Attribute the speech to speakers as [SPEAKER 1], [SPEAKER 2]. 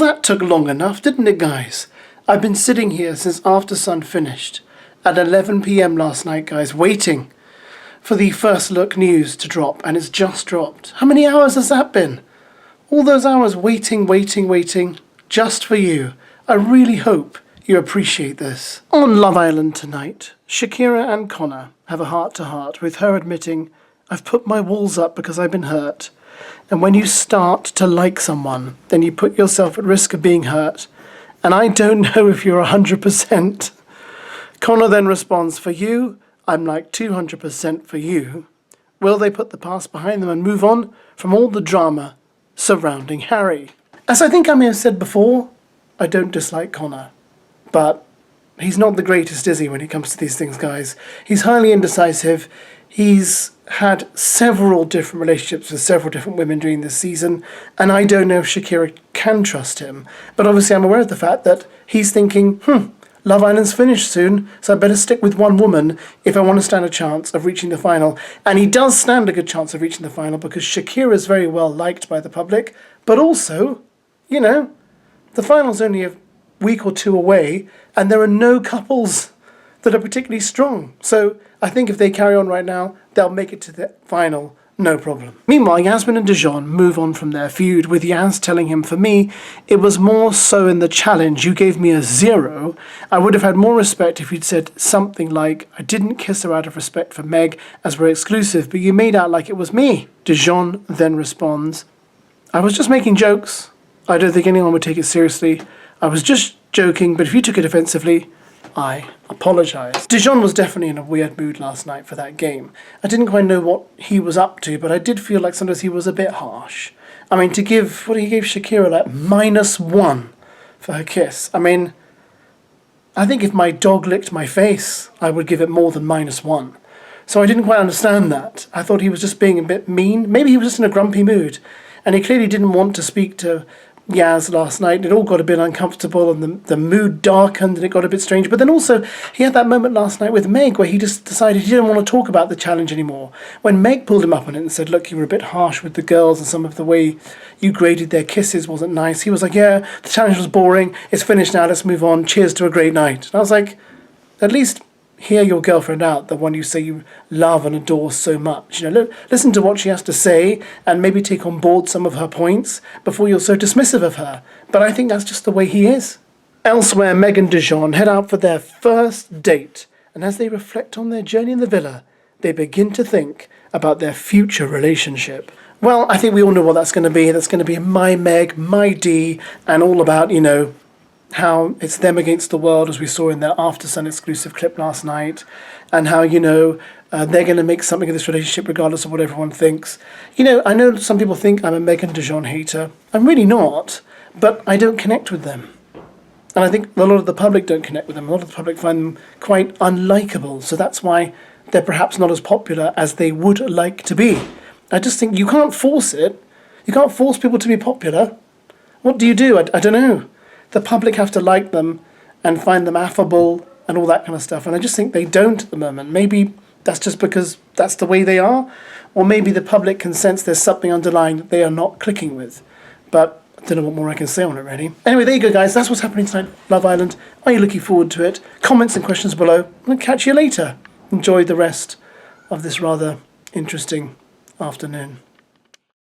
[SPEAKER 1] that took long enough, didn't it, guys? I've been sitting here since After Sun finished at 11 p.m. last night, guys, waiting for the first look news to drop, and it's just dropped. How many hours has that been? All those hours waiting, just for you. I really hope you appreciate this. On Love Island tonight, Shakira and Connor have a heart-to-heart with her admitting, I've put my walls up because I've been hurt. And when you start to like someone, then you put yourself at risk of being hurt. And I don't know if you're 100%. Connor then responds, for you, I'm like 200% for you. Will they put the past behind them and move on from all the drama surrounding Harry? As I think I may have said before, I don't dislike Connor. But he's not the greatest, is he, when it comes to these things, guys? He's highly indecisive. He's had several different relationships with several different women during this season, and I don't know if Shakira can trust him. But obviously I'm aware of the fact that he's thinking, Love Island's finished soon, so I better stick with one woman if I want to stand a chance of reaching the final. And he does stand a good chance of reaching the final because Shakira is very well liked by the public, but also, you know, the final's only a week or two away, and there are no couples that are particularly strong. So I think if they carry on right now, they'll make it to the final, no problem. Meanwhile, Yasmin and Dejon move on from their feud, with Yas telling him, for me, it was more so in the challenge. You gave me a 0. I would have had more respect if you'd said something like, I didn't kiss her out of respect for Meg as we're exclusive, but you made out like it was me. Dejon then responds, I was just making jokes. I don't think anyone would take it seriously. I was just joking, but if you took it offensively, I apologise. Dejon was definitely in a weird mood last night for that game. I didn't quite know what he was up to, but I did feel like sometimes he was a bit harsh. I mean, to give, he gave Shakira like -1 for her kiss. I mean, I think if my dog licked my face, I would give it more than -1. So I didn't quite understand that. I thought he was just being a bit mean. Maybe he was just in a grumpy mood. And he clearly didn't want to speak to Yas last night. It all got a bit uncomfortable and the mood darkened and it got a bit strange. But then also he had that moment last night with Meg where he just decided he didn't want to talk about the challenge anymore. When Meg pulled him up on it and said, look, you were a bit harsh with the girls and some of the way you graded their kisses wasn't nice. He was like, yeah, the challenge was boring. It's finished now. Let's move on. Cheers to a great night. And I was like, at least hear your girlfriend out, the one you say you love and adore so much. You know, listen to what she has to say and maybe take on board some of her points before you're so dismissive of her. But I think that's just the way he is. Elsewhere, MEG and Dejon head out for their first date, and as they reflect on their journey in the villa, they begin to think about their future relationship. Well, I think we all know what that's going to be. That's going to be my Meg, my D, and all about, you know, how it's them against the world, as we saw in their After Sun exclusive clip last night, and how, you know, they're going to make something of this relationship regardless of what everyone thinks. You know, I know some people think I'm a MEG and Dejon hater. I'm really not, but I don't connect with them. And I think a lot of the public don't connect with them. A lot of the public find them quite unlikable, so that's why they're perhaps not as popular as they would like to be. I just think you can't force it. You can't force people to be popular. What do you do? I don't know. The public have to like them and find them affable and all that kind of stuff. And I just think they don't at the moment. Maybe that's just because that's the way they are. Or maybe the public can sense there's something underlying that they are not clicking with. But I don't know what more I can say on it, really. Anyway, there you go, guys. That's what's happening tonight, Love Island. Are you looking forward to it? Comments and questions below. I'll catch you later. Enjoy the rest of this rather interesting afternoon.